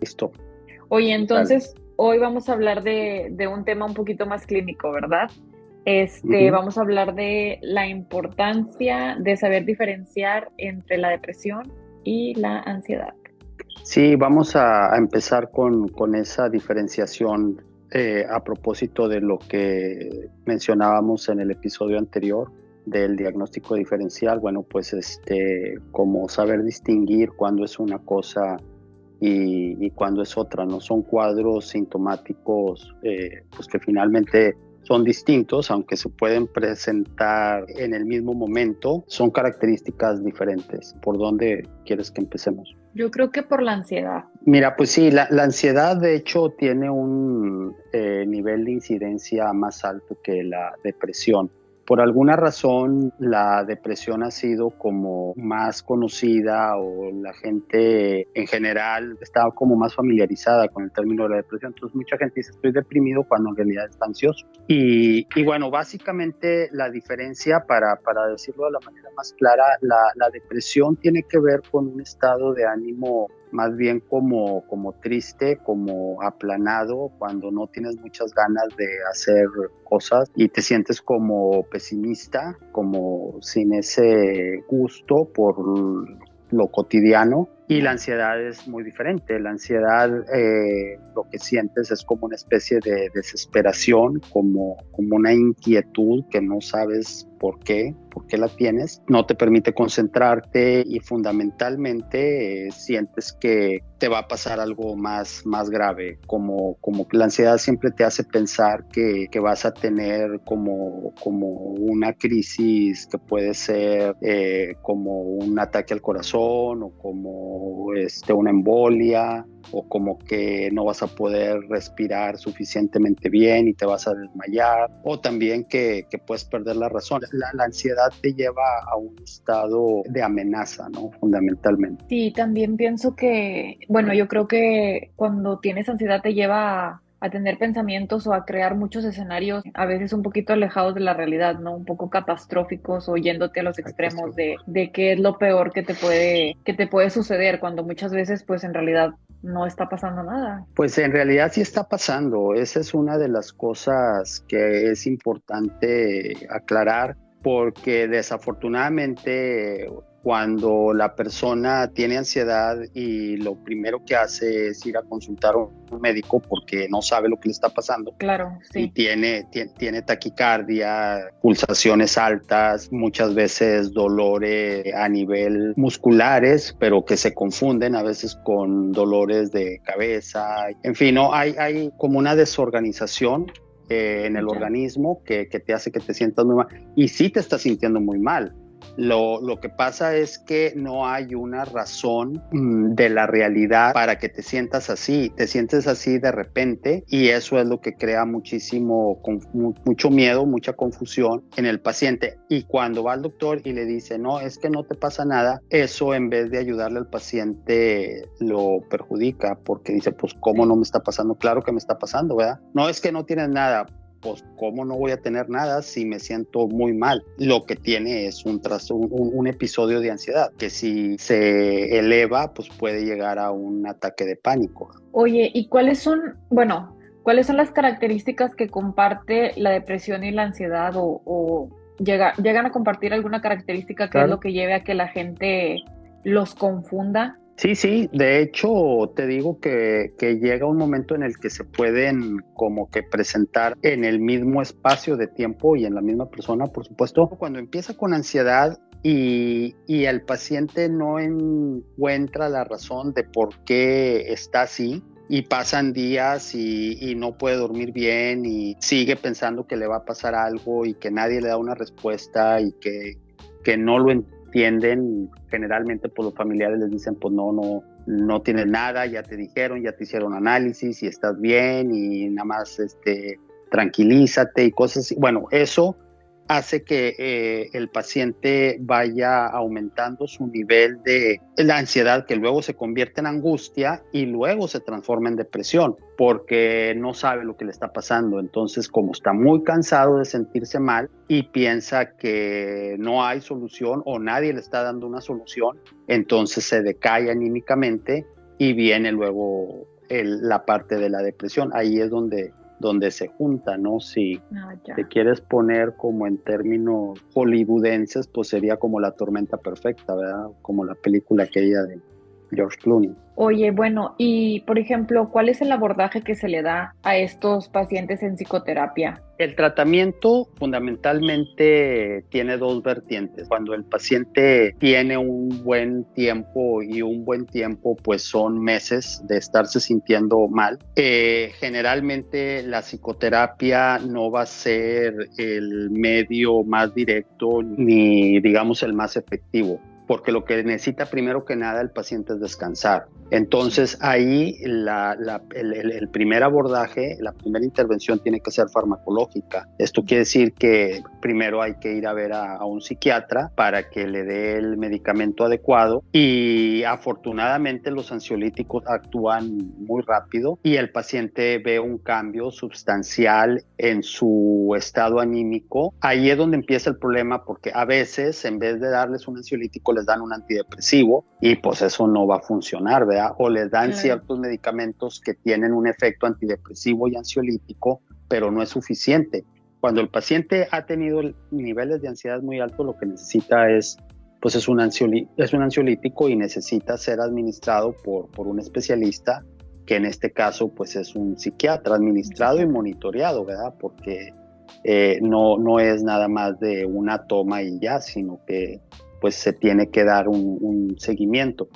Listo. Oye, Dale. entonces hoy vamos a hablar de un tema un poquito más clínico, ¿verdad? Ujú. Vamos a hablar de la importancia de saber diferenciar entre la depresión y la ansiedad. Sí, vamos a empezar con esa diferenciación a propósito de lo que mencionábamos en el episodio anterior del diagnóstico diferencial. Bueno, pues como saber distinguir cuándo es una cosa y cuándo es otra, ¿no? Son cuadros sintomáticos pues que finalmente son distintos, aunque se pueden presentar en el mismo momento, son características diferentes. ¿Por dónde quieres que empecemos? Yo creo que por la ansiedad. Mira, pues sí, la ansiedad de hecho tiene un nivel de incidencia más alto que la depresión. Por alguna razón, la depresión ha sido como más conocida o la gente en general está como más familiarizada con el término de la depresión. Entonces mucha gente dice estoy deprimido cuando en realidad está ansioso. Y bueno, básicamente la diferencia, para decirlo de la manera más clara, la depresión tiene que ver con un estado de ánimo más bien como triste, como aplanado, cuando no tienes muchas ganas de hacer cosas y te sientes como pesimista, como sin ese gusto por lo cotidiano. Y la ansiedad es muy diferente. La ansiedad, lo que sientes es como una especie de desesperación, como una inquietud que no sabes por qué la tienes, no te permite concentrarte y fundamentalmente sientes que te va a pasar algo más grave, como que la ansiedad siempre te hace pensar que vas a tener como una crisis que puede ser como un ataque al corazón o como una embolia o como que no vas a poder respirar suficientemente bien y te vas a desmayar, o también que puedes perder la razón. La ansiedad te lleva a un estado de amenaza, ¿no? Fundamentalmente. Sí, también pienso que, bueno, yo creo que cuando tienes ansiedad te lleva a tener pensamientos o a crear muchos escenarios a veces un poquito alejados de la realidad, ¿no? Un poco catastróficos o yéndote a los extremos de qué es lo peor que te puede suceder cuando muchas veces pues en realidad no está pasando nada. Pues en realidad sí está pasando. Esa es una de las cosas que es importante aclarar porque desafortunadamente cuando la persona tiene ansiedad y lo primero que hace es ir a consultar a un médico porque no sabe lo que le está pasando Claro, y sí. tiene taquicardia, pulsaciones altas, muchas veces dolores a nivel musculares, pero que se confunden a veces con dolores de cabeza. En fin, no hay como una desorganización en el Ya. organismo que te hace que te sientas muy mal. Y sí te estás sintiendo muy mal. Lo que pasa es que no hay una razón de la realidad para que te sientas así. Te sientes así de repente y eso es lo que crea mucho miedo, mucha confusión en el paciente. Y cuando va al doctor y le dice, no, es que no te pasa nada, eso en vez de ayudarle al paciente lo perjudica porque dice, pues, ¿cómo no Sí. me está pasando? Claro que me está pasando, ¿verdad? No es que no tienes nada, pues cómo no voy a tener nada si me siento muy mal. Lo que tiene es un episodio de ansiedad que si se eleva pues puede llegar a un ataque de pánico. Oye, ¿y cuáles son, bueno, cuáles son las características que comparte la depresión y la ansiedad o llegan a compartir alguna característica que es lo Claro. que lleve a que la gente los confunda? Sí, sí, de hecho te digo que llega un momento en el que se pueden como que presentar en el mismo espacio de tiempo y en la misma persona, por supuesto. Cuando empieza con ansiedad y el paciente no encuentra la razón de por qué está así, y pasan días y no puede dormir bien y sigue pensando que le va a pasar algo y que nadie le da una respuesta y que no lo entienden, generalmente por los familiares les dicen pues no tienes nada, ya te dijeron, ya te hicieron análisis y estás bien y nada más tranquilízate y cosas así. Bueno, eso hace que el paciente vaya aumentando su nivel de la ansiedad, que luego se convierte en angustia y luego se transforma en depresión, porque no sabe lo que le está pasando. Entonces, como está muy cansado de sentirse mal y piensa que no hay solución o nadie le está dando una solución, entonces se decae anímicamente y viene luego la parte de la depresión. Ahí es donde se junta, ¿no? Si te quieres poner como en términos hollywoodenses, pues sería como La tormenta perfecta, ¿verdad? Como la película aquella de George Clooney. Oye, bueno, y por ejemplo, ¿cuál es el abordaje que se le da a estos pacientes en psicoterapia? El tratamiento fundamentalmente tiene dos vertientes. Cuando el paciente tiene un buen tiempo, y un buen tiempo pues son meses de estarse sintiendo mal, generalmente la psicoterapia no va a ser el medio más directo ni digamos el más efectivo, porque lo que necesita primero que nada el paciente es descansar. Entonces ahí el primer abordaje, la primera intervención tiene que ser farmacológica. Esto quiere decir que primero hay que ir a ver a un psiquiatra para que le dé el medicamento adecuado, y afortunadamente los ansiolíticos actúan muy rápido y el paciente ve un cambio sustancial en su estado anímico. Ahí es donde empieza el problema, porque a veces en vez de darles un ansiolítico les dan un antidepresivo y pues eso no va a funcionar, ¿verdad? O les dan ciertos medicamentos que tienen un efecto antidepresivo y ansiolítico, pero no es suficiente. Cuando el paciente ha tenido niveles de ansiedad muy altos, lo que necesita es un ansiolítico, y necesita ser administrado por un especialista, que en este caso pues es un psiquiatra, administrado y monitoreado, ¿verdad? Porque no es nada más de una toma y ya, sino que pues se tiene que dar un seguimiento.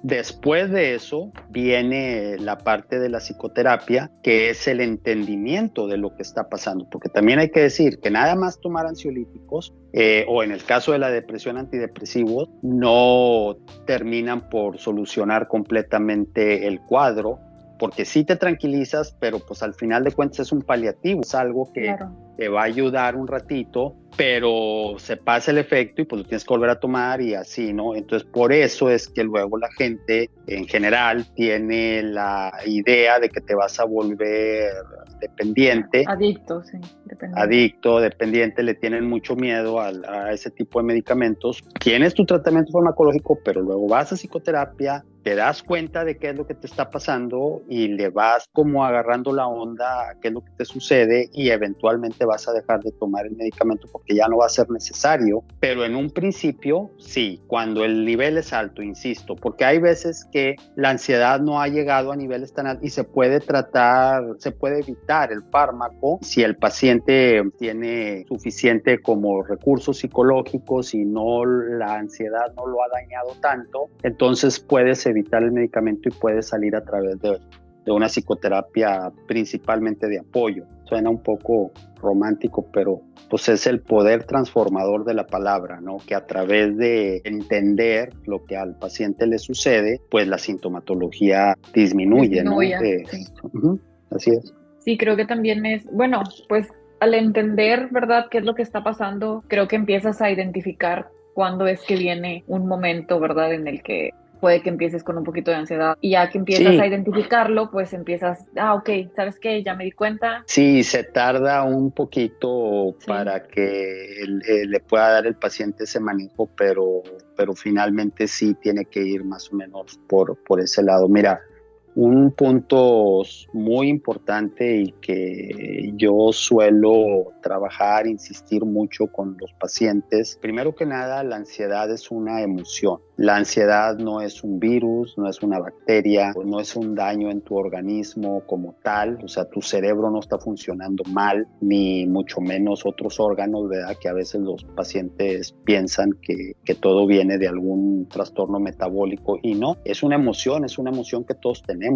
Después de eso viene la parte de la psicoterapia, que es el entendimiento de lo que está pasando, porque también hay que decir que nada más tomar ansiolíticos o en el caso de la depresión antidepresivos no terminan por solucionar completamente el cuadro, porque sí te tranquilizas, pero pues al final de cuentas es un paliativo, es algo que te va a ayudar un ratito, pero se pasa el efecto y pues lo tienes que volver a tomar y así, ¿no? Entonces por eso es que luego la gente en general tiene la idea de que te vas a volver dependiente. Adicto, sí. Dependiente, le tienen mucho miedo a ese tipo de medicamentos. Tienes tu tratamiento farmacológico, pero luego vas a psicoterapia, te das cuenta de qué es lo que te está pasando y le vas como agarrando la onda a qué es lo que te sucede, y eventualmente vas a dejar de tomar el medicamento porque ya no va a ser necesario. Pero en un principio, sí, cuando el nivel es alto, insisto, porque hay veces que la ansiedad no ha llegado a niveles tan altos y se puede evitar el fármaco si el paciente tiene suficiente como recursos psicológicos y la ansiedad no lo ha dañado tanto, entonces puedes evitar el medicamento y puedes salir a través de una psicoterapia principalmente de apoyo. Suena un poco romántico, pero pues es el poder transformador de la palabra, ¿no? Que a través de entender lo que al paciente le sucede, pues la sintomatología disminuye, ¿no? Sí. Así es. Sí, creo que también bueno, pues al entender, ¿verdad?, qué es lo que está pasando, creo que empiezas a identificar cuándo es que viene un momento, ¿verdad?, en el que puede que empieces con un poquito de ansiedad, y ya que empiezas a identificarlo, pues empiezas, ok, ¿sabes qué? Ya me di cuenta. Sí, se tarda un poquito para que le pueda dar el paciente ese manejo, pero finalmente sí tiene que ir más o menos por ese lado. Mira, un punto muy importante y que yo suelo trabajar, insistir mucho con los pacientes. Primero que nada, la ansiedad es una emoción. La ansiedad no es un virus, no es una bacteria, no es un daño en tu organismo como tal. O sea, tu cerebro no está funcionando mal, ni mucho menos otros órganos, ¿verdad? Que a veces los pacientes piensan que todo viene de algún trastorno metabólico, y no, es una emoción que todos tenemos.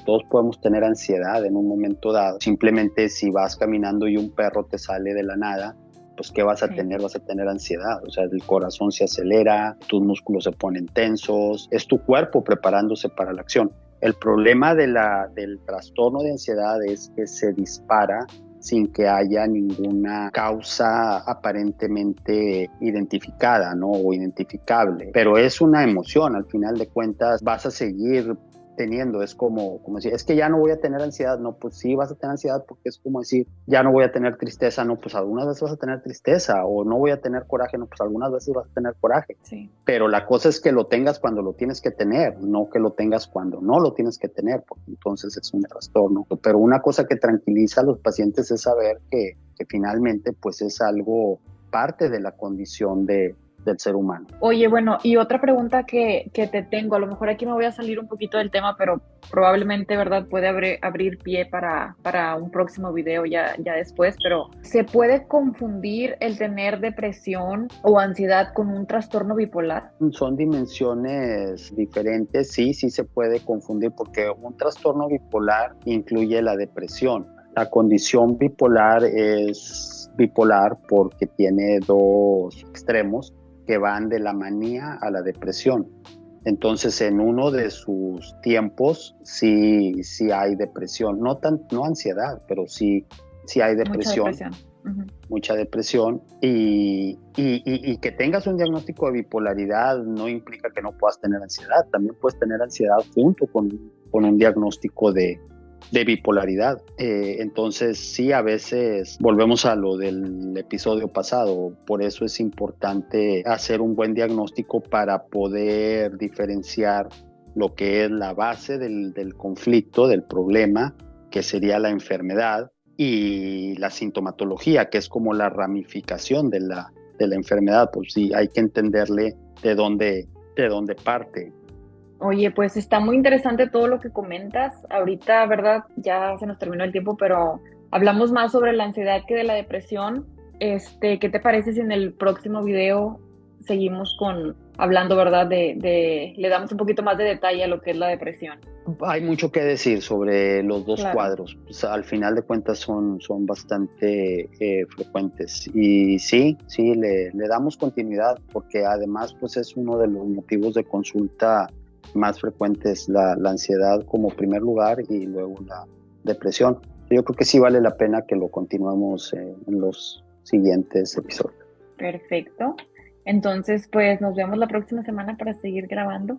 Todos podemos tener ansiedad en un momento dado. Simplemente si vas caminando y un perro te sale de la nada, pues ¿qué vas a tener? Vas a tener ansiedad. O sea, el corazón se acelera, tus músculos se ponen tensos, es tu cuerpo preparándose para la acción. El problema del trastorno de ansiedad es que se dispara sin que haya ninguna causa aparentemente identificada, ¿no? O identificable. Pero es una emoción, al final de cuentas vas a seguir teniendo. Es como decir, es que ya no voy a tener ansiedad. No, pues sí vas a tener ansiedad, porque es como decir, ya no voy a tener tristeza. No, pues algunas veces vas a tener tristeza. O no voy a tener coraje. No, pues algunas veces vas a tener coraje. Sí. Pero la cosa es que lo tengas cuando lo tienes que tener, no que lo tengas cuando no lo tienes que tener, porque entonces es un trastorno. Pero una cosa que tranquiliza a los pacientes es saber que finalmente pues es algo parte de la condición del ser humano. Oye, bueno, y otra pregunta que te tengo, a lo mejor aquí me voy a salir un poquito del tema, pero probablemente, ¿verdad? Puede abrir pie para un próximo video ya después, pero ¿se puede confundir el tener depresión o ansiedad con un trastorno bipolar? Son dimensiones diferentes, sí se puede confundir, porque un trastorno bipolar incluye la depresión. La condición bipolar es bipolar porque tiene dos extremos que van de la manía a la depresión. Entonces, en uno de sus tiempos sí hay depresión, no ansiedad, pero sí hay depresión. Mucha depresión. Uh-huh. Mucha depresión, y que tengas un diagnóstico de bipolaridad no implica que no puedas tener ansiedad. También puedes tener ansiedad junto con un diagnóstico de bipolaridad. Entonces sí, a veces volvemos a lo del episodio pasado. Por eso es importante hacer un buen diagnóstico para poder diferenciar lo que es la base del conflicto, del problema, que sería la enfermedad, y la sintomatología, que es como la ramificación de la enfermedad. Pues sí, hay que entenderle de dónde parte. Oye, pues está muy interesante todo lo que comentas. Ahorita, ¿verdad? Ya se nos terminó el tiempo, pero hablamos más sobre la ansiedad que de la depresión. ¿Qué te parece si en el próximo video seguimos hablando, ¿verdad? Le damos un poquito más de detalle a lo que es la depresión. Hay mucho que decir sobre los dos cuadros. Pues, al final de cuentas son bastante frecuentes. Y sí, le damos continuidad, porque además pues es uno de los motivos de consulta más frecuentes, la ansiedad como primer lugar y luego la depresión. Yo creo que sí vale la pena que lo continuemos en los siguientes episodios. Perfecto. Entonces, pues nos vemos la próxima semana para seguir grabando.